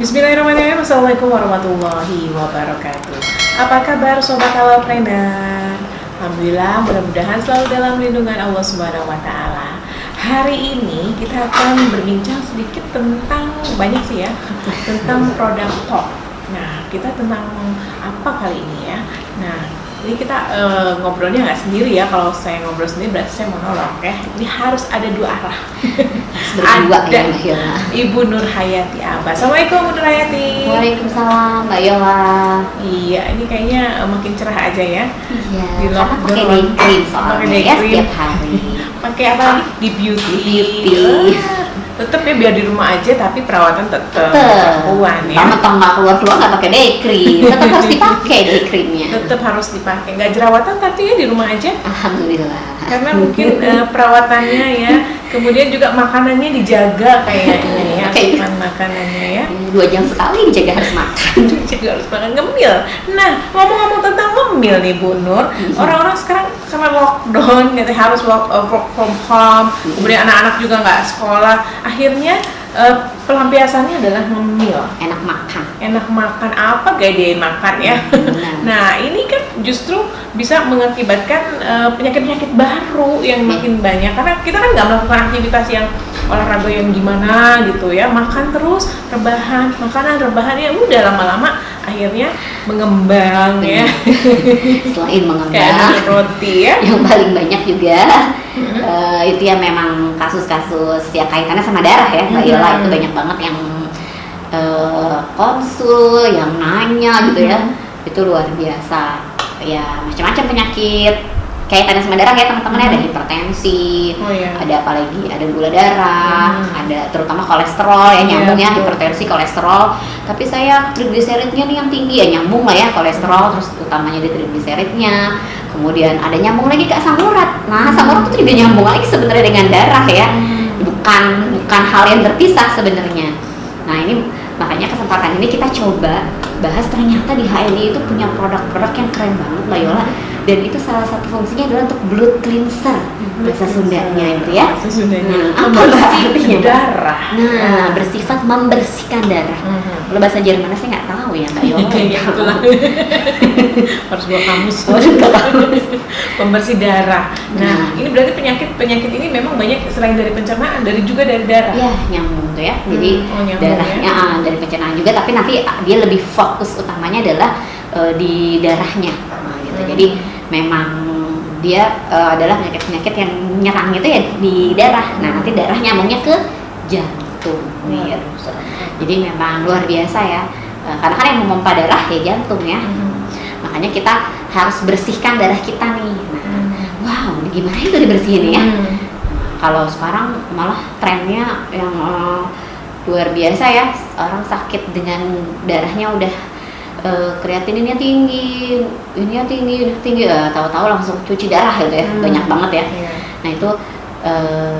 Bismillahirrahmanirrahim. Assalamualaikum warahmatullahi wabarakatuh. Apa kabar Sobat Awalpreneur? Alhamdulillah, mudah-mudahan selalu dalam lindungan Allah Subhanahu wa Ta'ala. Hari ini kita akan berbincang sedikit tentang, banyak sih ya, tentang produk talk. Nah, kita tentang apa kali ini ya? Nah, ini kita ngobrolnya nggak sendiri ya. Kalau saya ngobrol sendiri berarti saya monolog ya. Ini harus ada dua arah. Berdua ada ya, Ibu Nur Hayati Abbas. Assalamualaikum Bu Nur Hayati. Waalaikumsalam Mbak Yola. Iya, ini kayaknya makin cerah aja ya. Iya, Di karena lockdown. pakai day cream soalnya Pakai day ya cream. setiap hari. Pakai apa lagi? Di beauty. Tetep ya biar di rumah aja tapi perawatan tetep perempuan ya. Mentang nggak keluar nggak pakai day cream, tetap harus dipakai day creamnya. Tetep harus dipakai. Nggak jerawatan tapi ya di rumah aja. Alhamdulillah. Karena mungkin perawatannya ya, kemudian juga makanannya dijaga kayaknya ya. Oke. Makanannya ya. 2 jam sekali dijaga harus makan. Jadi harus makan ngemil. Nah, ngomong-ngomong tentang ngemil nih Bu Nur, orang-orang sekarang karena lockdown, gitu, harus work from home, kemudian anak-anak juga nggak sekolah, akhirnya pelampiasannya adalah ngemil. Enak makan. Enak makan apa gaya makan ya. Nah, ini kan justru bisa mengakibatkan penyakit-penyakit baru yang makin banyak karena kita kan nggak melakukan aktivitas yang olahraga yang gimana gitu ya, makan terus rebahan, makanan rebahan ya udah lama-lama akhirnya mengembang ya. Selain mengembang, Kayak roti ya. yang paling banyak juga itu ya memang kasus-kasus ya kaitannya sama darah ya Mbak Yola. Itu banyak banget yang konsul, yang nanya gitu ya. Itu luar biasa ya, macam-macam penyakit kaitannya sama darah ya teman-teman. Ada hipertensi, ada apalagi ada gula darah, ada terutama kolesterol ya, nyambung ya, hipertensi, kolesterol. Tapi saya trigliseridnya nih yang tinggi ya, nyambung lah ya kolesterol, terus utamanya di trigliseridnya. Kemudian ada nyambung lagi ke asam urat. Nah, asam urat itu juga nyambung lagi sebenarnya dengan darah ya, bukan hal yang terpisah sebenarnya. Nah, ini makanya kesempatan ini kita coba bahas ternyata di HNI itu punya produk-produk yang keren banget Mbak Yola. Dan itu salah satu fungsinya adalah untuk blood cleanser, bahasa Sundanya itu ya. Bahasa Sundanya. Artinya darah. Nah, bersifat membersihkan darah. Kalau bahasa Jerman saya nggak tahu ya Mbak Yola. Ya itulah. Harus bawa kamus. Pembersih darah. Nah, ini berarti penyakit ini memang banyak selain dari pencernaan, juga dari darah. Ya, nyambung tuh ya. Jadi darahnya dari pencernaan juga, tapi nanti dia lebih fokus utamanya adalah di darahnya. Nah, gitu. Jadi memang dia adalah penyakit-penyakit yang menyerang itu ya di darah. Nah, nanti darah nyambungnya ke jantung. Jadi memang luar biasa ya. Karena kan yang memompa darah ya jantung ya. Makanya kita harus bersihkan darah kita nih. Nah, wow, gimana itu dibersihin ya? Kalau sekarang malah trennya yang luar biasa ya. Orang sakit dengan darahnya udah kreatininnya tinggi, ininya tinggi, tahu-tahu langsung cuci darah gitu ya, banyak banget ya. Nah itu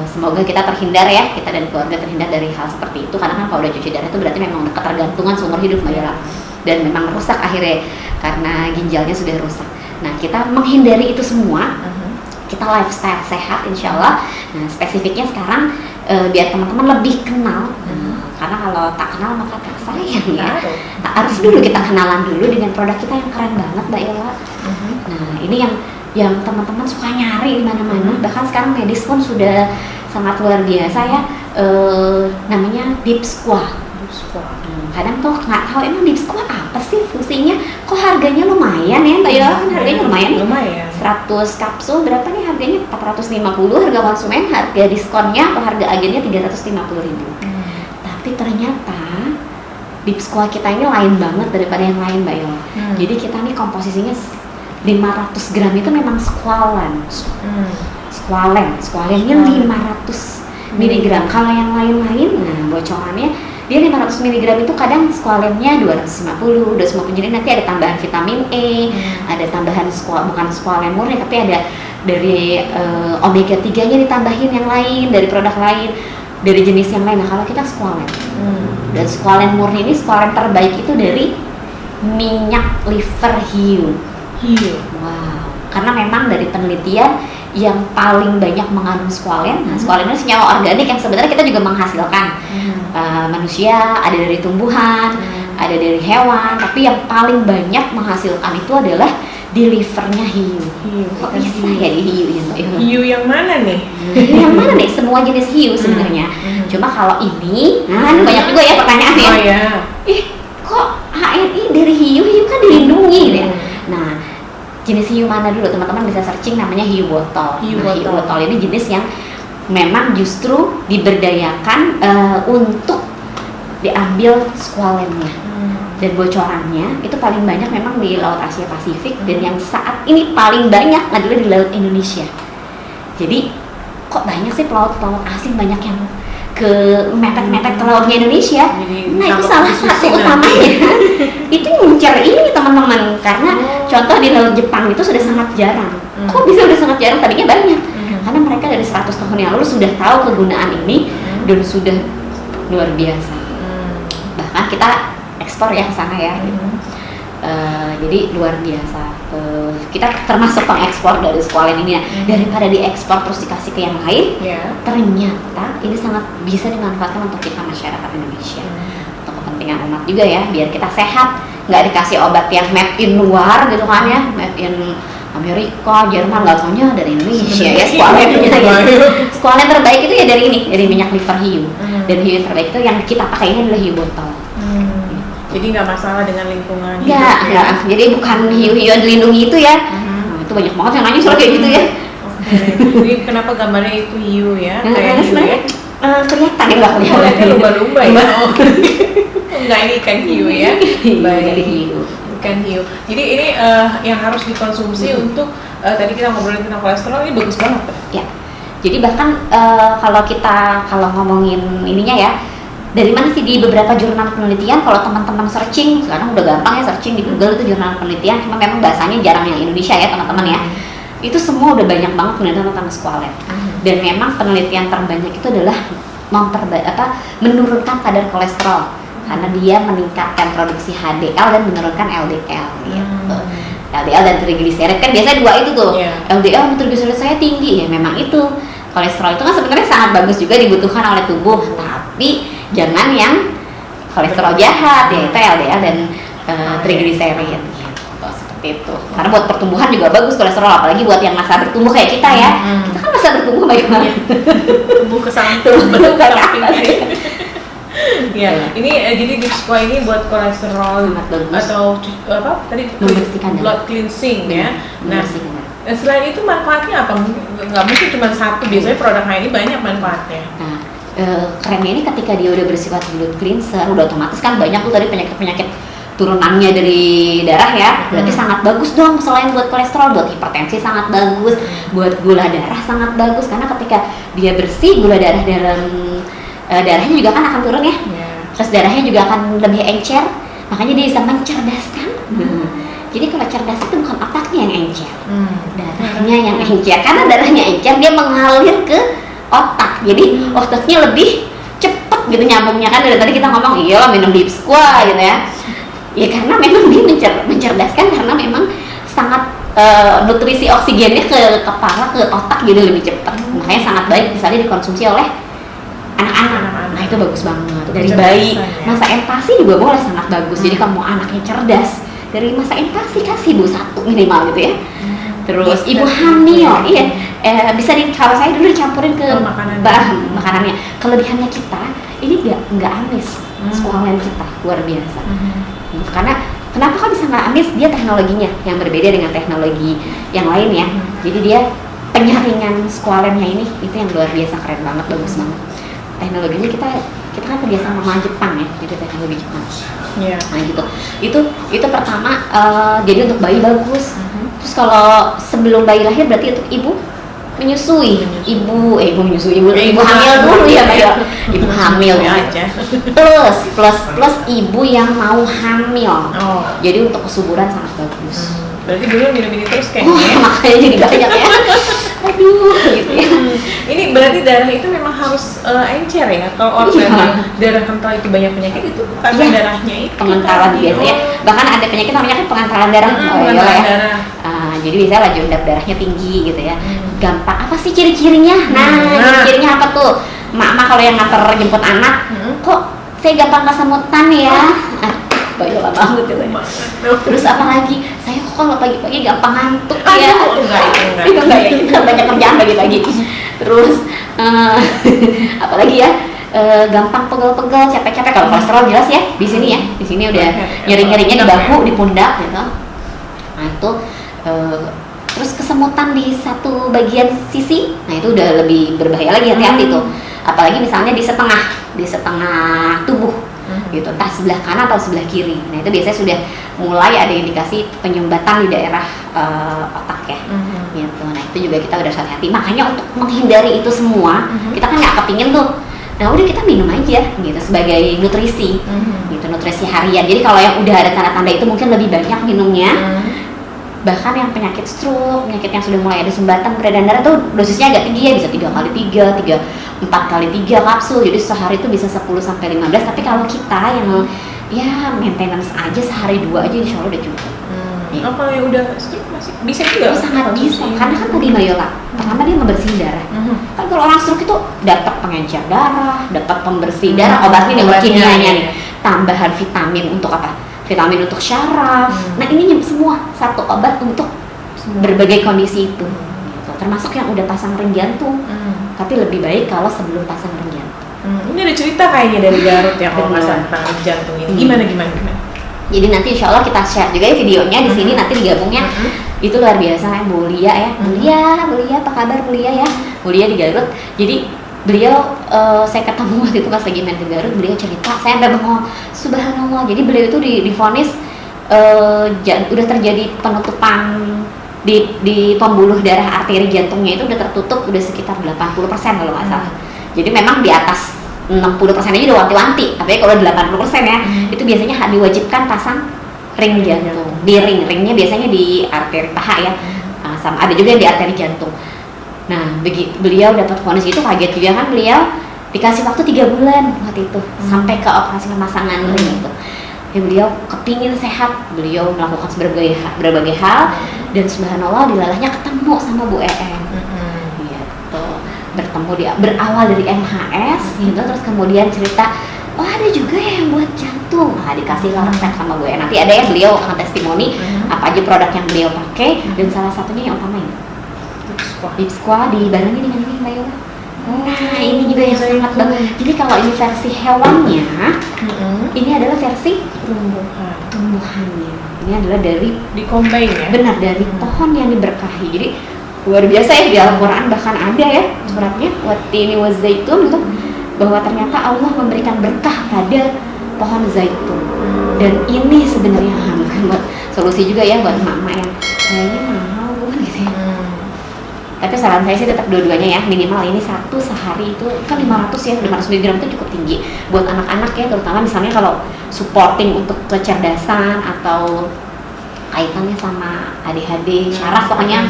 semoga kita terhindar ya, kita dan keluarga terhindar dari hal seperti itu, karena kan kalau udah cuci darah itu berarti memang udah ketergantungan seumur hidup Mbak Yola, dan memang rusak akhirnya karena ginjalnya sudah rusak. Nah kita menghindari itu semua, kita lifestyle sehat insya Allah. Nah spesifiknya sekarang biar teman-teman lebih kenal. Karena kalau tak kenal maka tak sayang ya. Harus dulu kita kenalan dulu dengan produk kita yang keren banget Mbak Yola. Nah ini yang teman-teman suka nyari di mana-mana. Bahkan sekarang medis pun sudah sangat luar biasa ya. Namanya Deep Squat. Kadang tuh nggak tahu emang Deep Squat apa sih fungsinya. Kok harganya lumayan ya Mbak Yola? Kan harganya lumayan. 100 kapsul berapa nih harganya? 450 harga konsumen, harga diskonnya atau harga agennya 350.000. Tapi ternyata Deep Squat kita ini lain banget daripada yang lain Mbak Yola. Jadi kita nih komposisinya 500 gram itu memang squalen. Squalennya 500 mg. Kalau yang lain-lain, nah bocorannya dia 500 mg itu kadang squalennya 250. Jadi nanti ada tambahan vitamin E, ada tambahan bukan squalen murni tapi ada dari omega 3-nya ditambahin yang lain dari produk lain, dari jenis yang lain. Nah kalau kita squalen dan squalen murni ini squalen terbaik itu dari minyak liver hiu. Wow, karena memang dari penelitian yang paling banyak mengandung squalene. Nah, squalene itu senyawa organik yang sebenarnya kita juga menghasilkan. Manusia, ada dari tumbuhan, ada dari hewan, tapi yang paling banyak menghasilkan itu adalah di livernya hiu. Kok bisa ya di hiu ya Mbak? Hiu yang mana nih? Yang mana nih? Semua jenis hiu sebenarnya. Cuma kalau ini, nah ini banyak juga ya pertanyaannya. Oh ya. Kok HNI dari hiu? Hiu kan dilindungi ya. Nah, jenis hiu mana dulu? Teman-teman bisa searching, namanya hiu botol. Hiu botol ini jenis yang memang justru diberdayakan untuk diambil squalene-nya. Dan bocorannya itu paling banyak memang di Laut Asia Pasifik, dan yang saat ini paling banyak adalah di Laut Indonesia. Jadi kok banyak sih pelaut-pelaut asing banyak yang ke mepet-mepet ke lautnya Indonesia. Nah itu salah satu utamanya itu ngincer ini teman-teman, karena contoh di Laut Jepang itu sudah sangat jarang. Kok bisa udah sangat jarang? Tadinya banyak, karena mereka dari 100 tahun yang lalu sudah tahu kegunaan ini dan sudah luar biasa. Bahkan kita ekspor ya ke sana ya, gitu. Jadi luar biasa. Kita termasuk pengekspor dari squalene ini ya. Daripada diekspor terus dikasih ke yang lain, ternyata ini sangat bisa dimanfaatkan untuk kita masyarakat Indonesia, untuk kepentingan umat juga ya, biar kita sehat, nggak dikasih obat yang made in luar gitu kan ya, made in Amerika, Jerman, nggak taunya dari Indonesia ya squalene. Squalene terbaik itu ya dari ini, dari minyak liver hiu. Dan hiu terbaik itu yang kita pakai ini adalah hiu botol. Jadi nggak masalah dengan lingkungan. Nggak. Jadi bukan hiu-hiu yang dilindungi itu ya. Itu banyak banget yang nanya soal kayak gitu ya. Jadi kenapa gambarnya itu hiu ya? Kayak hiu ya? Kelihatan ya, nggak kelihatan. Kayak lumba-lumba ya. Nggak, ini ikan hiu ya. Baik, hiu. Ikan hiu. Jadi ini yang harus dikonsumsi untuk tadi kita ngobrolin tentang kolesterol, ini bagus banget. Ya. Jadi bahkan kalau ngomongin ininya ya, dari mana sih di beberapa jurnal penelitian, kalau teman-teman searching, sekarang udah gampang ya searching di Google itu jurnal penelitian, cuma memang bahasanya jarang yang Indonesia ya teman-teman ya. Itu semua udah banyak banget penelitian tentang squalene. Dan memang penelitian terbanyak itu adalah menurunkan kadar kolesterol, karena dia meningkatkan produksi HDL dan menurunkan LDL gitu. LDL dan triglyceride kan biasanya dua itu tuh. LDL dan triglyceride saya tinggi ya, memang itu. Kolesterol itu kan sebenarnya sangat bagus juga dibutuhkan oleh tubuh, tapi jangan yang kolesterol jahat ya, itu LDL dan triglyceride gitu, seperti itu. Karena buat pertumbuhan juga bagus kolesterol, apalagi buat yang masa bertumbuh kayak kita ya. Kita kan masa bertumbuh baik banget. Tumbuh ke samping, betul ke samping. Ya, ini jadi di squalene ini buat kolesterol atau apa tadi blood cleansing ya. Nah, selain itu manfaatnya apa? Nggak mungkin cuma satu, biasanya produknya ini banyak manfaatnya. Nah, kerennya ini ketika dia udah bersifat blood cleanser, udah otomatis kan banyak tuh dari penyakit-penyakit turunannya dari darah ya. Berarti sangat bagus dong, selain buat kolesterol, buat hipertensi sangat bagus, buat gula darah sangat bagus, karena ketika dia bersih, gula darah dalam darahnya juga kan akan turun ya. Terus darahnya juga akan lebih encer, makanya dia bisa mencerdaskan. Jadi kalau cerdas itu bukan otaknya yang encer, darahnya yang encer. Karena darahnya encer, dia mengalir ke otak. Jadi otaknya lebih cepet gitu nyambungnya kan. Dari tadi kita ngomong iya minum deep squat gitu ya. Ya karena memang dia mencerdaskan, karena memang sangat nutrisi oksigennya ke kepala, ke otak gitu lebih cepat. Makanya sangat baik misalnya dikonsumsi oleh anak-anak. Nah itu bagus banget. Dari bayi, masa empati juga boleh, sangat bagus. Jadi kalau mau anaknya cerdas, dari masa empati kasih ibu satu minimal gitu ya. Terus ibu hamil, bisa kalau saya dulu dicampurin ke makanannya. Kelebihannya kita ini nggak amis, squalene kita luar biasa. Karena kenapa kok bisa nggak amis? Dia teknologinya yang berbeda dengan teknologi yang lain ya. Jadi dia penyaringan squalene-nya ini itu yang luar biasa, keren banget, bagus banget. Teknologinya kita kan kerjasama sama Jepang ya, jadi teknologi Jepang. Nah gitu. Itu pertama, jadi untuk bayi bagus. Terus kalau sebelum bayi lahir berarti untuk ibu menyusui, ibu hamil dulu ya Mbak ya. Ibu hamil aja. Plus ibu yang mau hamil. Jadi untuk kesuburan sangat bagus. Berarti dulu minum ini terus kayaknya. Makanya jadi banyak ya. Aduh, gitu ya. Ini berarti darah itu memang harus encer ya? Kalau orang darah kental itu banyak penyakit itu karena darahnya itu pengentalan biasanya. Bahkan ada penyakit namanya kan pengentalan darah. Pengentalan darah. Jadi bisa laju darahnya tinggi gitu ya. gampang. Apa sih ciri-cirinya? Nah, ciri-cirinya apa tuh? Mak kalau yang nganter jemput anak, kok saya gampang kesemutan ya? Bayola banget gitu. Terus apa lagi? Saya kok kalau pagi-pagi gampang ngantuk ya? Itu enggak ya, kita banyak kerjaan pagi-pagi. Terus apalagi ya? Gampang pegel-pegel, capek-capek. Kalau kolesterol jelas ya di sini ya. Di sini udah nyeri-nyerinya di bahu, di pundak gitu. Nah itu terus kesemutan di satu bagian sisi, nah itu udah lebih berbahaya lagi, hati-hati tuh. Apalagi misalnya di setengah tubuh gitu, entah sebelah kanan atau sebelah kiri. Nah itu biasanya sudah mulai ada indikasi penyumbatan di daerah otak ya. Gitu. Nah itu juga kita udah hati-hati. Makanya untuk menghindari itu semua, kita kan nggak kepingin tuh. Nah udah kita minum aja gitu sebagai nutrisi, gitu nutrisi harian. Jadi kalau yang udah ada tanda-tanda itu mungkin lebih banyak minumnya. Bahkan yang penyakit stroke, penyakit yang sudah mulai ada sumbatan peredaran darah tuh dosisnya agak tinggi ya, bisa 4 kali 3 kapsul, jadi sehari itu bisa 10-15. Tapi kalau kita yang ya maintenance aja sehari 2 aja insya Allah udah cukup. Apa yang udah stroke masih bisa juga? Sangat bisa, karena kan tadi Mayola, pertama dia membersihin darah. Kan kalau orang stroke itu dapat pengencer darah, dapat pembersih darah, obatnya nih, kimianya nih, tambahan vitamin untuk apa? Vitamin untuk syaraf. Nah ini semua satu obat untuk berbagai kondisi itu. Gitu. Termasuk yang udah pasang ring jantung. Tapi lebih baik kalau sebelum pasang ring jantung. Ini ada cerita kayaknya dari Garut ya kalau pasang ring jantung ini. Gimana? Jadi nanti insya Allah kita share juga ya videonya di sini, nanti digabungnya. Itu luar biasa ya, Bu Lia ya. Bu Lia, apa kabar Bu Lia ya? Bu Lia di Garut. Jadi beliau saya ketemu waktu itu pas lagi main ke Garut, beliau cerita, saya sampai bengong, subhanallah. Jadi beliau itu divonis udah terjadi penutupan di pembuluh darah arteri jantungnya itu udah tertutup udah sekitar 80% kalau nggak salah. Jadi memang di atas 60% aja udah wanti-wanti, tapi kalau 80% ya itu biasanya diwajibkan pasang ring jantung. Di ringnya biasanya di arteri paha ya, sama ada juga yang di arteri jantung. Nah, beliau dapat vonis itu kaget juga kan, beliau dikasih waktu 3 bulan waktu itu sampai ke operasi pemasangan ring itu. Ya, beliau kepingin sehat, beliau melakukan berbagai hal dan subhanallah dilalahnya ketemu sama Bu EM. Gitu. Berawal dari MHS gitu, terus kemudian cerita, oh ada juga ya yang buat jantung. Nah, dikasih resep sama Bu EM. Nanti ada ya beliau akan testimoni apa aja produk yang beliau pakai dan salah satunya yang utama ini. Lip Squad dibarengi dengan ini Mbak Yola. Nah ini juga yang sangat bagus. Jadi kalau ini versi hewannya, ini adalah versi tumbuhannya. Ini adalah dari combine ya? Benar, dari pohon yang diberkahi. Jadi luar biasa ya, di Al-Quran bahkan ada ya suratnya Wattini wa zaitun gitu, bahwa ternyata Allah memberikan berkah pada pohon zaitun. Dan ini sebenarnya buat solusi juga ya buat emak-emak yang kayaknya mahal gitu ya. Tapi saran saya sih tetap dua-duanya ya, minimal ini satu sehari itu kan 500 ya, 500 mg itu cukup tinggi buat anak-anak ya, terutama misalnya kalau supporting untuk kecerdasan atau kaitannya sama ADHD, syaraf pokoknya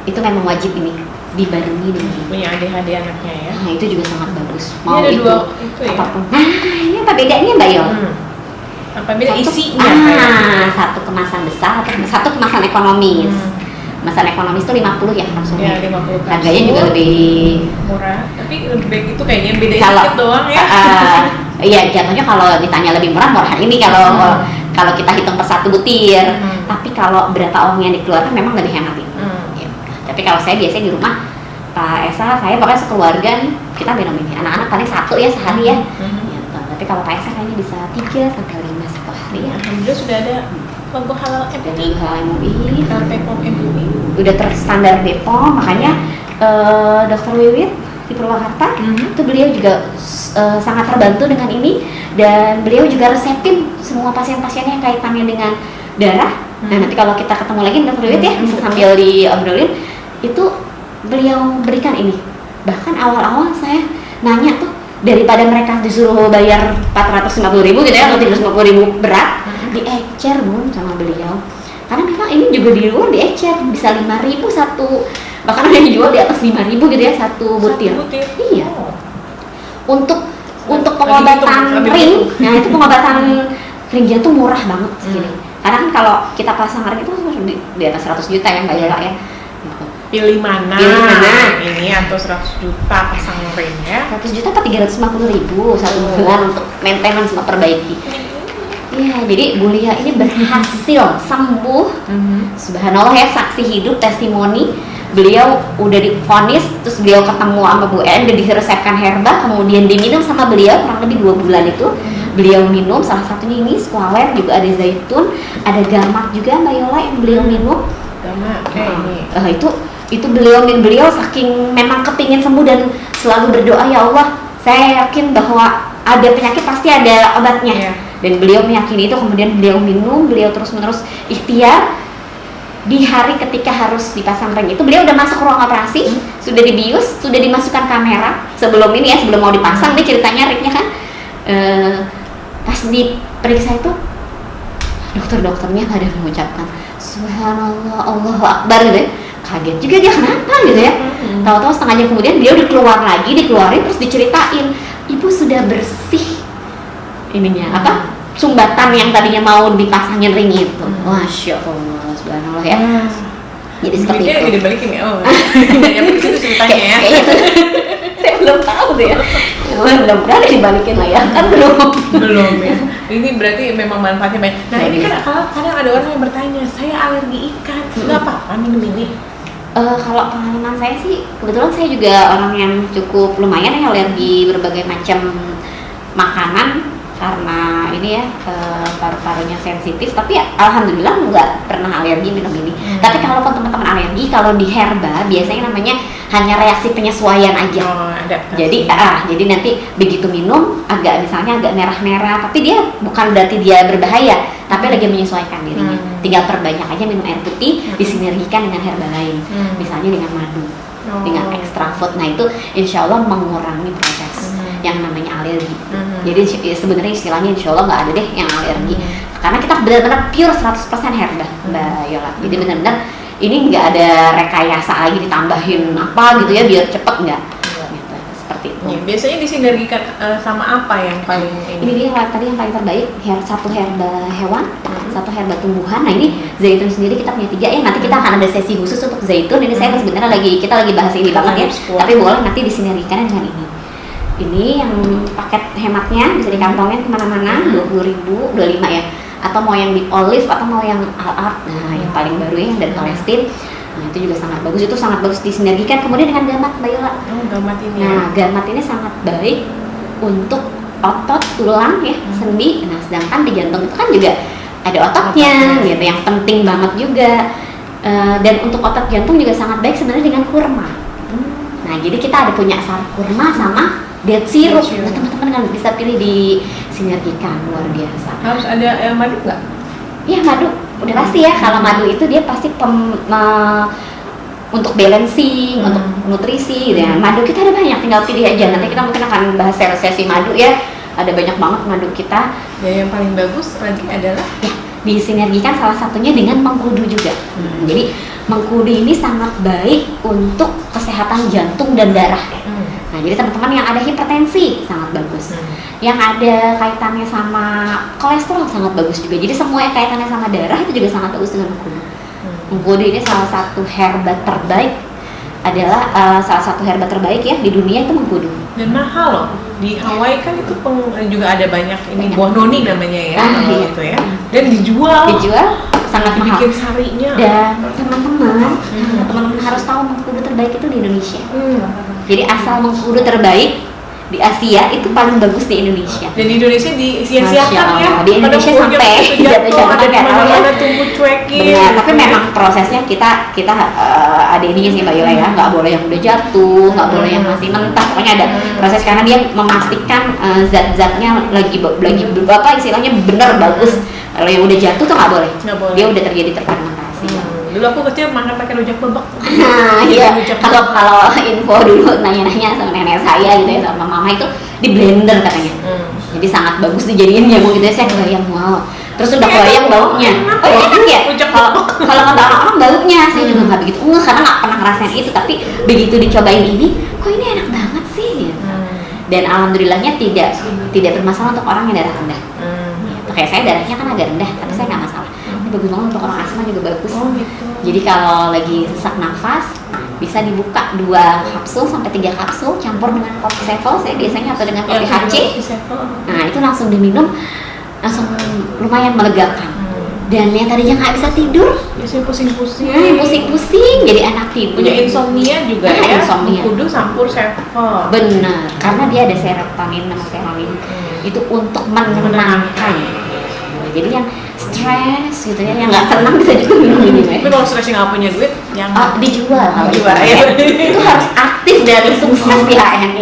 itu memang wajib ini dibarengi dengan punya ADHD anaknya ya. Nah itu juga sangat bagus. Mau ini ada itu, itu ya? Apapun. Nah ini apa bedanya Mbak Yol? Apa beda isinya? Satu kemasan besar, satu kemasan ekonomis. Kemasan ekonomis itu 50 ya maksudnya. Ya, 50 harganya juga lebih murah, tapi lebih baik itu kayaknya beda kalau, sedikit doang ya. Iya jatuhnya kalau ditanya lebih murah ini kalau kita hitung per 1 butir. Tapi kalau berapa uang yang dikeluarkan memang lebih hemat itu. Ya. Tapi kalau saya biasanya di rumah Pak Esa, saya pokoknya sekeluarga nih kita minum ini. Anak-anak paling 1 ya sehari ya. Gitu. Tapi kalau Pak Esa kayaknya bisa 3 sampai 5 satu hari ya. Alhamdulillah sudah ada logo halal MUI, BPOM MUI udah terstandar BPOM, makanya Dr. Wiwit di Purwakarta itu beliau juga sangat terbantu dengan ini, dan beliau juga resepin semua pasien-pasiennya yang kaitannya dengan darah. Nah nanti kalau kita ketemu lagi Dr. Wiwit ya bisa sambil diobrolin, itu beliau berikan ini. Bahkan awal-awal saya nanya tuh, daripada mereka disuruh bayar 450.000 gitu ya atau 350.000 berat, diecer Bun sama beliau, karena memang ini juga di luar diecer bisa 5.000 satu, bahkan ada yang dijual di atas 5.000 gitu ya satu butir. Iya. Untuk pengobatan ring, nah itu pengobatan ring jantung murah banget segini. Karena kan kalau kita pasang ring itu di atas 100 juta ya Mbak Yola ya. pilih mana ini atau 100 juta pasang ring ya. 100 juta apa 350.000 satu bulan untuk maintenance sama perbaiki. Iya, jadi Bu Lia ini berhasil sembuh. Subhanallah ya, saksi hidup, testimoni. Beliau udah divonis, terus beliau ketemu sama Bu En, udah diresepkan herba, kemudian diminum sama beliau kurang lebih 2 bulan itu. Beliau minum, salah satunya ini squalene, juga ada zaitun, ada gamak juga Mbak Yola yang beliau minum. Gamak, ini. Itu beliau saking memang kepingin sembuh dan selalu berdoa, ya Allah, saya yakin bahwa ada penyakit pasti ada obatnya. Dan beliau meyakini itu, kemudian beliau minum, beliau terus-menerus ikhtiar. Di hari ketika harus dipasang ring itu beliau udah masuk ruang operasi, sudah dibius, sudah dimasukkan kamera. Sebelum ini ya, sebelum mau dipasang, dia ceritanya ringnya kan pas diperiksa itu dokternya ada mengucapkan Subhanallah, Allahu Akbar gitu ya. Kaget juga dia, kenapa gitu ya. Tahu-tahu setengah jam kemudian dia dikeluarin terus diceritain, ibu sudah bersih ininya sumbatan yang tadinya mau dipasangin ring itu. Masya Allah, subhanallah ya. Jadi seperti itu. Dia dibalikin ya. Nggak nyampe ke situ ceritanya ya. Kayak itu. Saya belum tahu tuh ya. Mudah-mudahan dibalikin lah ya. Kan belum ya. Ini berarti memang manfaatnya banyak. Nah, ini kan kadang ada orang yang bertanya, saya alergi ikan, nggak apa-apa minum ini? Kalau pengalaman saya sih, kebetulan saya juga orang yang cukup lumayan ya alergi berbagai macam makanan karena ini ya paru-parunya sensitif, tapi ya, alhamdulillah nggak pernah alergi minum ini. Tapi kalau teman-teman alergi, kalau di herba biasanya namanya hanya reaksi penyesuaian aja. Jadi nanti begitu minum misalnya agak merah-merah, tapi dia bukan berarti dia berbahaya, tapi lagi menyesuaikan dirinya. Tinggal perbanyak aja minum air putih, disinergikan dengan herba lain, misalnya dengan madu, dengan extra food. Nah itu insya Allah mengurangi proses yang namanya alergi. Jadi sebenarnya istilahnya insya Allah nggak ada deh yang alergi, karena kita benar-benar pure 100% herba, Mbak Yola. Jadi benar-benar ini nggak ada rekayasa lagi ditambahin apa gitu ya biar cepet, nggak. Gitu, seperti itu. Ya, biasanya disinergikan sama apa yang paling ini dia tadi yang paling terbaik, satu herba hewan, satu herba tumbuhan. Nah ini zaitun sendiri kita punya 3 ya. Nanti kita akan ada sesi khusus untuk zaitun. Ini saya sebenarnya kita lagi bahas ini banget ya. Tapi boleh nanti disinergikan dengan ini. Ini yang paket hematnya bisa dikantongin kemana-mana, 20.000, 25 ya. Atau mau yang di olive atau mau yang al-art. Nah yang paling baru ya dari Palestina. Nah itu juga sangat bagus, itu sangat bagus disinergikan kemudian dengan gamat, Mbak Yola. Gamat ini. Nah gamat ini sangat baik untuk otot, tulang ya, sendi. Nah sedangkan di jantung itu kan juga ada ototnya gitu, yang penting banget juga. Dan untuk otot jantung juga sangat baik sebenarnya dengan kurma. Nah jadi kita ada punya sar kurma sama date sirup. Nah teman-teman kan bisa pilih di sinergikan, luar biasa. Harus ada madu nggak? Iya madu, udah pasti ya. Kalau madu itu dia pasti untuk balancing, untuk nutrisi gitu ya. Madu kita ada banyak, tinggal pilih aja. Nanti kita mungkin akan bahas sesi madu ya. Ada banyak banget madu kita. Ya yang paling bagus lagi adalah ya disinergikan salah satunya dengan mengkudu juga. Jadi mengkudu ini sangat baik untuk kesehatan jantung dan darah. Nah jadi teman-teman yang ada hipertensi sangat bagus, yang ada kaitannya sama kolesterol sangat bagus juga. Jadi semua yang kaitannya sama darah itu juga sangat bagus dengan mengkudu. Mengkudu ini salah satu herba terbaik, adalah salah satu herba terbaik ya di dunia itu mengkudu. Dan mahal loh. Di Hawaii kan itu juga ada banyak ini buah noni namanya ya, iya. gitu ya. Dan dijual sangat mahal. Bikin sarinya. Dan teman-teman harus tahu mengkudu terbaik itu di Indonesia. Jadi asal mengkudu terbaik di Asia itu paling bagus di Indonesia. Dan di Indonesia disia-siakan ya. Di Indonesia sampai jatuh ada di mana-mana tumbuh cuekin. Benar, tapi memang prosesnya kita ada ininya sih Mbak Yola ya, nggak boleh yang udah jatuh, nggak boleh yang masih mentah. Pokoknya ada proses karena dia memastikan zat-zatnya lagi apa istilahnya benar bagus. Kalau yang udah jatuh tuh nggak boleh. Dia udah terjadi terfermentasi. Dulu aku kecil makan pakai rujak bebek. Nah, iya. Kalau info dulu nanya-nanya sama nenek saya gitu ya, sama mama itu di blender katanya. Jadi sangat bagus dijadiin jamu gitu ya, saya kebayang wow. Terus udah kebayang baunya. Oh iya kan ya? Kalau kata orang-orang baunya, saya juga nggak begitu karena nggak pernah ngerasain itu. Tapi begitu dicobain ini, kok ini enak banget sih. Gitu. Dan alhamdulillahnya tidak bermasalah untuk orang yang darah rendah. Kayak saya darahnya kan agak rendah, tapi saya nggak masalah. Bagus banget untuk orang asma juga bagus. Gitu. Jadi kalau lagi sesak nafas, bisa dibuka 2 kapsul sampai 3 kapsul campur dengan kopi sevel saya biasanya atau dengan kopi HC. Nah itu langsung diminum langsung lumayan melegakan. Dan yang tadinya nggak bisa tidur, biasanya pusing-pusing, jadi enak tidur. Punya insomnia juga ya, insomnia. Kudu campur sevel. Benar, karena dia ada serotonin sama serotonin itu untuk menenangkan. Jadi yang stres gitu ya, yang nggak tenang bisa juga minum ini. Tapi kalau stresnya nggak punya duit, yang dijual. Ya. Itu harus aktif dan sukses di HNI.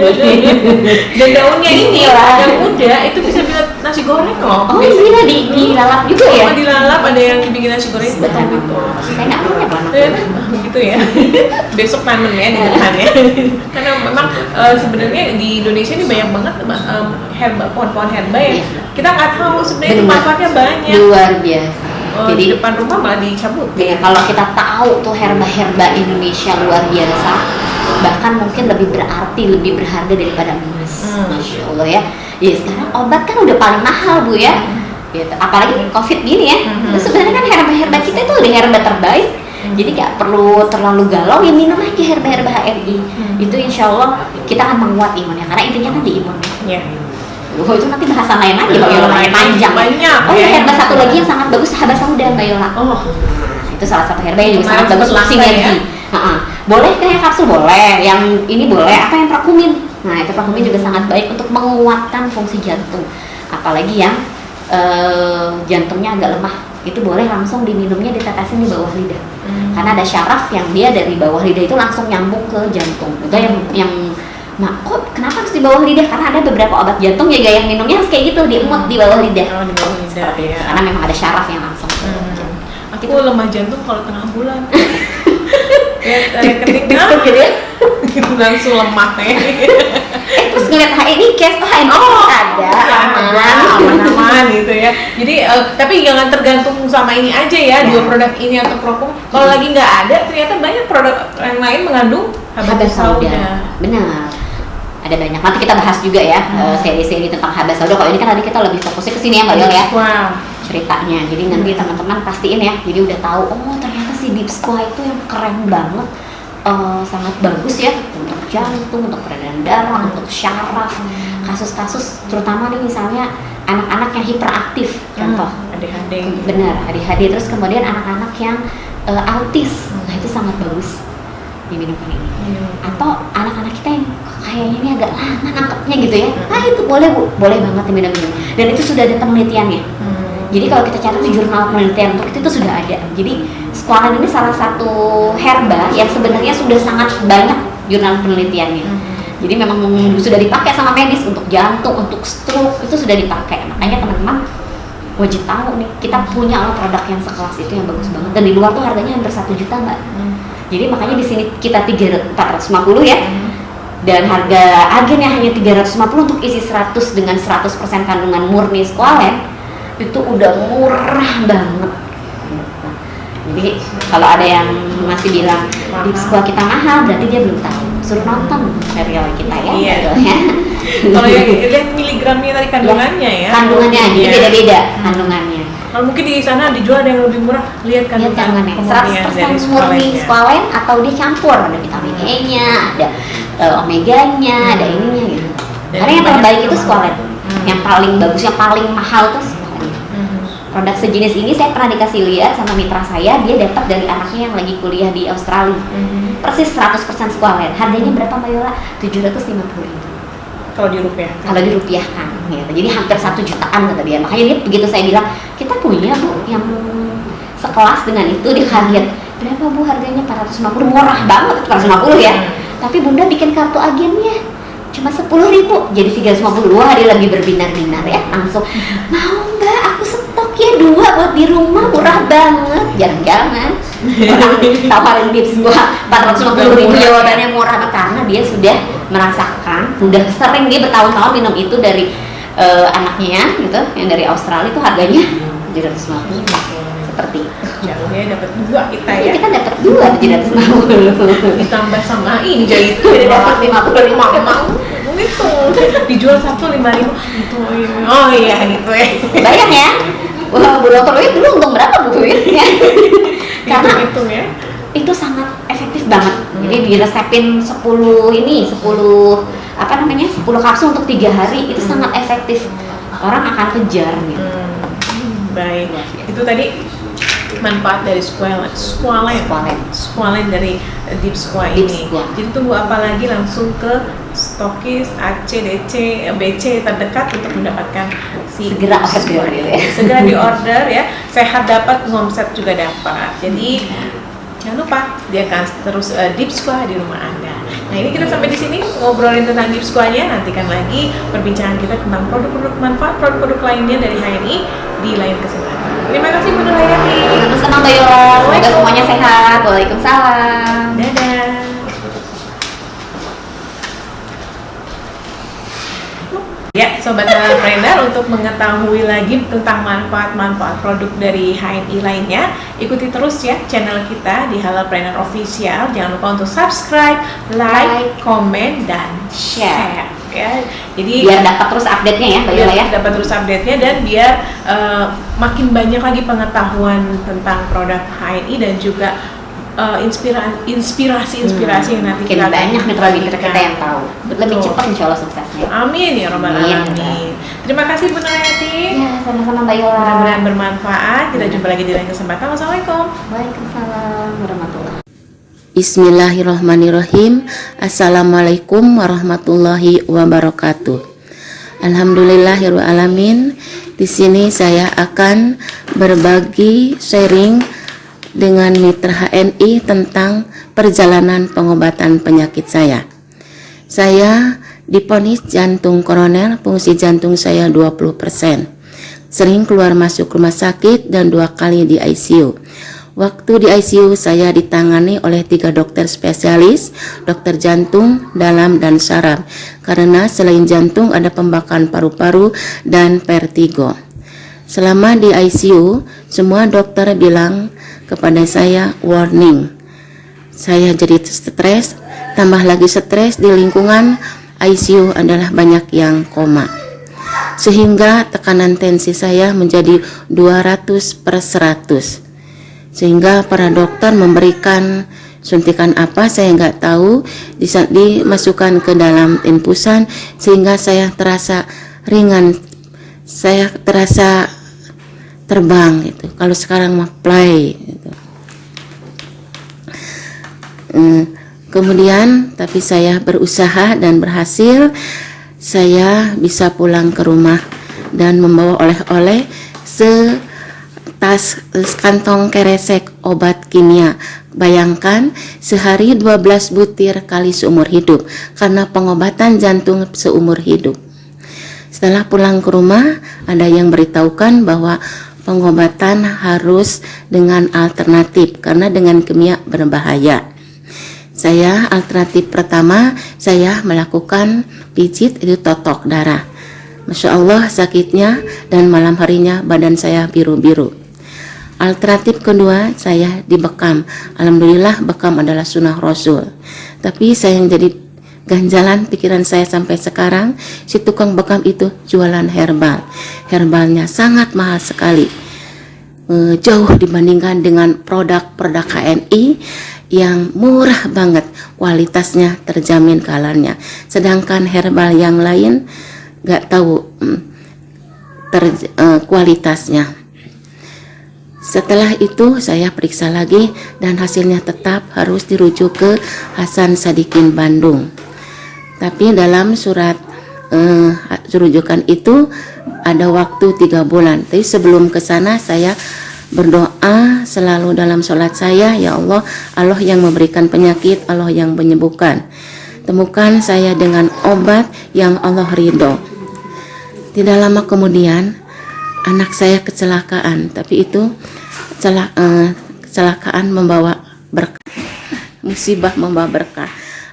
Dan daunnya ini yang muda itu bisa buat nasi goreng loh. Oh iya, dilalap juga ya? Oh dilalap, ada yang bikin nasi goreng betul gitu. Saya nggak punya banget. Gitu ya. Besok nanem ya di depan ya. Karena memang sebenarnya di Indonesia ini banyak banget herba, pohon-pohon herba yang kita nggak tahu sebenarnya itu manfaatnya banyak. Luar biasa. Jadi di depan rumah malah dicabut. Ya, kalau kita tahu tuh herba-herba Indonesia luar biasa, bahkan mungkin lebih berarti, lebih berharga daripada emas. Masya Allah ya. Ya sekarang obat kan udah paling mahal Bu ya. Gitu. Apalagi COVID gini ya. Itu sebenarnya kan herba-herba kita itu udah herba terbaik. Jadi nggak perlu terlalu galau, ya minum aja herba-herba HRI. Itu insya Allah kita akan menguat imunnya, karena intinya kan di imun. Oh itu nanti bahasan lain lagi Mbak Yola, panjang. Banyak. Oh ya, herba satu lagi yang sangat bagus, habas sauda Mbak Yola. Itu salah satu herba yang juga sangat bagus untuk sinergi. Boleh kayak kapsul boleh, yang ini boleh. Apa yang prakumin? Nah itu prakumin juga sangat baik untuk menguatkan fungsi jantung. Apalagi yang jantungnya agak lemah, itu boleh langsung diminumnya, ditetesin di bawah lidah. Karena ada syaraf yang dia dari bawah lidah itu langsung nyambung ke jantung. Itu yang nah, kok kenapa harus di bawah lidah? Karena ada beberapa obat jantung ya yang minumnya harus kayak gitu, diemut di bawah lidah. Di bawah lidah ya. Karena memang ada syaraf yang langsung. Aku lemah jantung kalau tengah bulan. Ketika gitu ya. Langsung lemah ya. Terus ngeliat HNI case, ada aman gitu ya. Jadi tapi jangan tergantung sama ini aja ya, 2 produk ini atau Prokum. Kalau lagi nggak ada, ternyata banyak produk yang lain mengandung habas sauda. Benar. Ada banyak. Nanti kita bahas juga ya seri-seri tentang habas sauda. Kalau ini kan tadi kita lebih fokusnya ke sini ya Mbak Yol ya. Ceritanya. Jadi nanti teman-teman pastiin ya. Jadi udah tahu, oh ternyata si Deep Squat itu yang keren banget. Sangat bagus ya untuk jantung, untuk peredaran darah, untuk syaraf. Kasus-kasus terutama nih misalnya anak-anak yang hiperaktif, contoh ADHD. Benar, ADHD. Terus kemudian anak-anak yang autis. Nah itu sangat bagus diminumkan ini. Atau anak-anak kita yang kayaknya ini agak lama nangkepnya gitu ya. Nah itu boleh Bu, boleh banget diminum. Dan itu sudah ada penelitiannya. Jadi kalau kita cari di jurnal penelitian untuk itu sudah ada. Jadi squalane ini salah satu herba yang sebenarnya sudah sangat banyak jurnal penelitiannya. Jadi memang sudah dipakai sama medis untuk jantung, untuk stroke itu sudah dipakai. Makanya teman-teman wajib tahu nih, kita punya produk yang sekelas itu yang bagus banget. Dan di luar tuh harganya hampir 1 juta Mbak. Jadi makanya di sini kita 450 ya. Dan harga agennya hanya 350 untuk isi 100 dengan 100% kandungan murni squalane. Itu udah murah banget. Jadi kalau ada yang masih bilang di sekolah kita mahal, berarti dia belum tahu. Suruh nonton serial kita ya. Gitu, ya. Kalau yang lihat miligramnya tadi kandungannya ya. Kandungannya jadi beda-beda kandungannya. Kalau mungkin di sana dijual ada yang lebih murah, lihat kandungannya. 100% murni squalane atau dia campur, ada vitamin E-nya, ada omeganya, ada ininya gitu. Karena yang terbaik itu squalane. Yang paling bagus, yang paling mahal tuh produk sejenis ini saya pernah dikasih lihat sama mitra saya, dia dapat dari anaknya yang lagi kuliah di Australia. Persis 100% squalane. Harganya berapa Mbak Yola? 750.000. Kalau dirupiahkan. Kalau dirupiahkan gitu. Jadi hampir 1 jutaan kata dia. Makanya dia begitu saya bilang, kita punya Bu yang sekelas dengan itu, dia kaget. Berapa Bu harganya? 450. Murah banget 450 ya. Tapi Bunda bikin kartu agennya cuma 10.000, jadi 350. Wah dia lagi berbinar-binar ya, langsung mau Mbak aku stok ya 2 buat di rumah, murah banget. Jangan-jangan orang tawarin tips gua 450.000 jawabannya murah, karena dia sudah merasakan, sudah sering dia bertahun-tahun minum itu dari anaknya gitu, yang dari Australia itu harganya 750. Seperti itu. Jauh ya, dapat 2 kita ya. Kita dapat 2 750. Ditambah sama ini jadi itu dapat 55. Gitu. Dijual 1 5.000 gitu. Oh iya gitu ya. Bayang ya. Wah, Bu Dokter Wit dulu untung berapa Bu Wit? Karena itu ya. Itu sangat efektif banget. Jadi diresepin 10 kapsul untuk 3 hari itu sangat efektif. Orang akan kejar gitu. Baik. Itu tadi manfaat dari squalene dari Deep Squa ini. Jadi tunggu apa lagi, langsung ke stokis AC, DC, BC terdekat untuk mendapatkan segera order gitu ya. Segera di order ya. Sehat dapat, ngomset juga dapat. Jadi jangan lupa sediakan terus Deep Squa di rumah Anda. Nah, ini kita sampai di sini ngobrolin tentang Deep Squa-nya. Nantikan lagi perbincangan kita tentang produk-produk manfaat, produk-produk lainnya dari HNI di lain kesempatan. Terima kasih Bu Nur Hayati. Sama-sama Mbak Yola. Semoga semuanya sehat. Waalaikumsalam. Dadah. Ya, Sobat Halal untuk mengetahui lagi tentang manfaat-manfaat produk dari HNI lainnya, ikuti terus ya channel kita di Halalpreneur Official. Jangan lupa untuk subscribe, like, komen, dan share. Ya, jadi biar dapat terus update-nya ya, Mbak Yola ya. Dapat terus update-nya dan biar makin banyak lagi pengetahuan tentang produk HNI dan juga inspirasi yang nanti kita banyak mitra-mitra kita yang tahu. Lebih cepat insya Allah suksesnya. Amin ya Rabbal Alamin. Terima kasih Bu Nur Hayati. Ya, sama-sama Mbak Yola. Mudah-mudahan bermanfaat. Kita jumpa lagi di lain kesempatan. Wassalamualaikum. Waalaikumsalam warahmatullahi. Bismillahirrahmanirrahim. Assalamualaikum warahmatullahi wabarakatuh. Alhamdulillahirabbil alamin. Di sini saya akan berbagi sharing dengan mitra HNI tentang perjalanan pengobatan penyakit saya. Saya divonis jantung koroner, fungsi jantung saya 20%. Sering keluar masuk rumah sakit dan 2 kali di ICU. Waktu di ICU saya ditangani oleh 3 dokter spesialis, dokter jantung, dalam, dan saraf. Karena selain jantung ada pembakaran paru-paru dan vertigo. Selama di ICU, semua dokter bilang kepada saya, warning. Saya jadi stres, tambah lagi stres di lingkungan ICU adalah banyak yang koma. Sehingga tekanan tensi saya menjadi 200/100. Sehingga para dokter memberikan suntikan apa saya nggak tahu, dimasukkan ke dalam infusan sehingga saya terasa ringan, saya terasa terbang gitu. Kalau sekarang mah play gitu. Kemudian tapi saya berusaha dan berhasil, saya bisa pulang ke rumah dan membawa oleh-oleh setas kantong keresek obat kimia. Bayangkan sehari 12 butir kali seumur hidup karena pengobatan jantung seumur hidup. Setelah pulang ke rumah, ada yang beritahukan bahwa pengobatan harus dengan alternatif karena dengan kimia berbahaya. Saya alternatif pertama, saya melakukan pijit, itu totok darah. Masya Allah sakitnya dan malam harinya badan saya biru-biru. Alternatif kedua, saya dibekam. Alhamdulillah bekam adalah sunnah Rasul. Tapi saya yang jadi ganjalan pikiran saya sampai sekarang, si tukang bekam itu jualan herbal. Herbalnya sangat mahal sekali, jauh dibandingkan dengan produk-produk HNI yang murah banget, kualitasnya terjamin kalarnya. Sedangkan herbal yang lain gak tahu kualitasnya. Setelah itu saya periksa lagi dan hasilnya tetap harus dirujuk ke Hasan Sadikin Bandung. Tapi dalam surat rujukan itu ada waktu 3 bulan. Tapi sebelum ke sana saya berdoa selalu dalam sholat saya, ya Allah, Allah yang memberikan penyakit, Allah yang menyembuhkan. Temukan saya dengan obat yang Allah ridho. Tidak lama kemudian anak saya kecelakaan, tapi itu kecelakaan membawa berkah, musibah membawa berkah.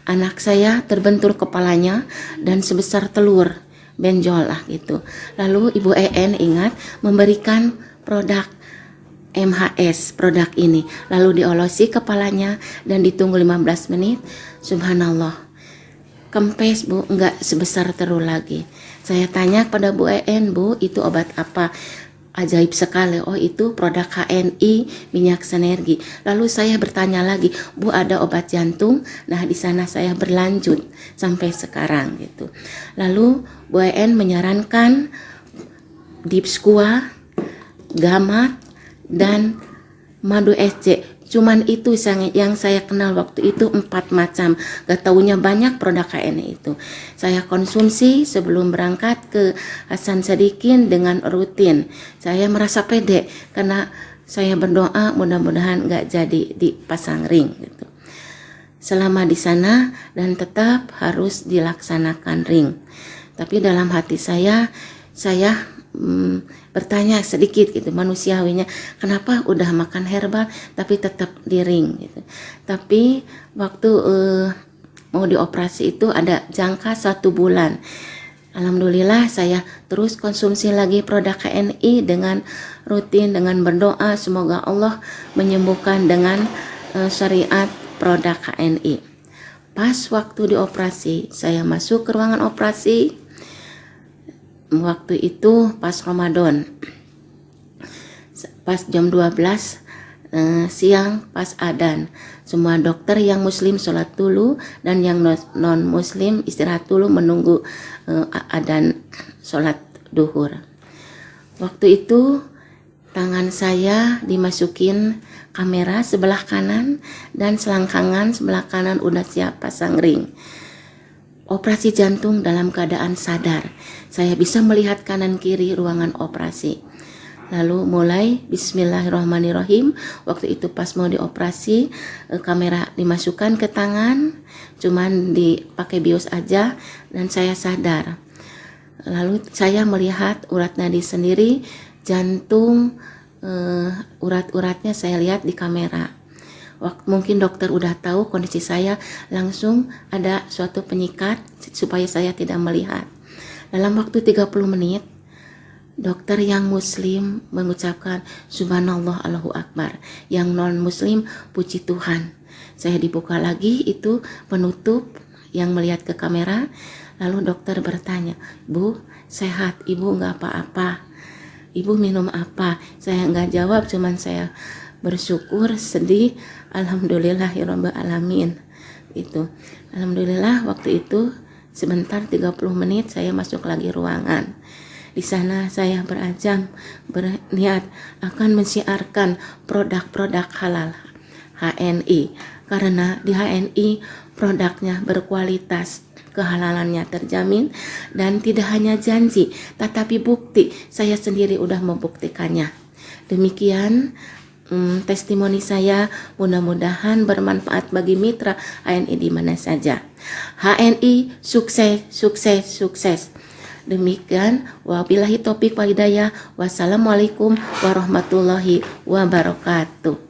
Anak saya terbentur kepalanya dan sebesar telur, benjol lah gitu. Lalu Ibu EN ingat memberikan produk MHS, produk ini. Lalu diolosi kepalanya dan ditunggu 15 menit. Subhanallah, kempes Bu, enggak sebesar telur lagi. Saya tanya pada Bu EN, Bu itu obat apa? ajaib sekali, oh itu produk HNI minyak sinergi. Lalu saya bertanya lagi, Bu ada obat jantung? Nah di sana saya berlanjut sampai sekarang gitu. Lalu Bu En menyarankan Deep Squat, Gamat, dan madu SC. Cuman itu yang saya kenal waktu itu 4 macam. Gak taunya banyak produk HNI itu. Saya konsumsi sebelum berangkat ke Hasan Sadikin dengan rutin. Saya merasa pede karena saya berdoa mudah-mudahan gak jadi dipasang ring gitu. Selama di sana dan tetap harus dilaksanakan ring. Tapi dalam hati saya bertanya sedikit gitu manusiawinya, kenapa udah makan herbal tapi tetap di ring gitu. Tapi waktu mau dioperasi itu ada jangka 1 bulan. Alhamdulillah saya terus konsumsi lagi produk HNI dengan rutin, dengan berdoa semoga Allah menyembuhkan dengan syariat produk HNI. Pas waktu dioperasi, saya masuk ke ruangan operasi. Waktu itu pas Ramadan, pas jam 12 siang pas adzan, semua dokter yang muslim sholat dulu dan yang non muslim istirahat dulu menunggu adzan sholat duhur. Waktu itu tangan saya dimasukin kamera sebelah kanan dan selangkangan sebelah kanan udah siap pasang ring. Operasi jantung dalam keadaan sadar. Saya bisa melihat kanan kiri ruangan operasi. Lalu mulai bismillahirrahmanirrahim. Waktu itu pas mau dioperasi, kamera dimasukkan ke tangan, cuman dipakai bios aja dan saya sadar. Lalu saya melihat urat nadi sendiri, jantung, urat-uratnya saya lihat di kamera. Mungkin dokter udah tahu kondisi saya, langsung ada suatu penyikat supaya saya tidak melihat. Dalam waktu 30 menit, dokter yang muslim mengucapkan subhanallah Allahu Akbar. Yang non muslim puji Tuhan. Saya dibuka lagi itu penutup yang melihat ke kamera. Lalu dokter bertanya, Bu sehat, Ibu nggak apa-apa, Ibu minum apa? Saya nggak jawab, cuman saya bersyukur, sedih, alhamdulillahirabbil alamin. Itu alhamdulillah. Waktu itu sebentar 30 menit saya masuk lagi ruangan. Di sana saya berazam, berniat akan mensiarkan produk-produk halal HNI, karena di HNI produknya berkualitas, kehalalannya terjamin, dan tidak hanya janji tetapi bukti, saya sendiri udah membuktikannya. Demikian testimoni saya, mudah-mudahan bermanfaat bagi mitra HNI di mana saja. HNI sukses, sukses, sukses. Demikian, wabillahi taufiq wal hidayah. Wassalamualaikum warahmatullahi wabarakatuh.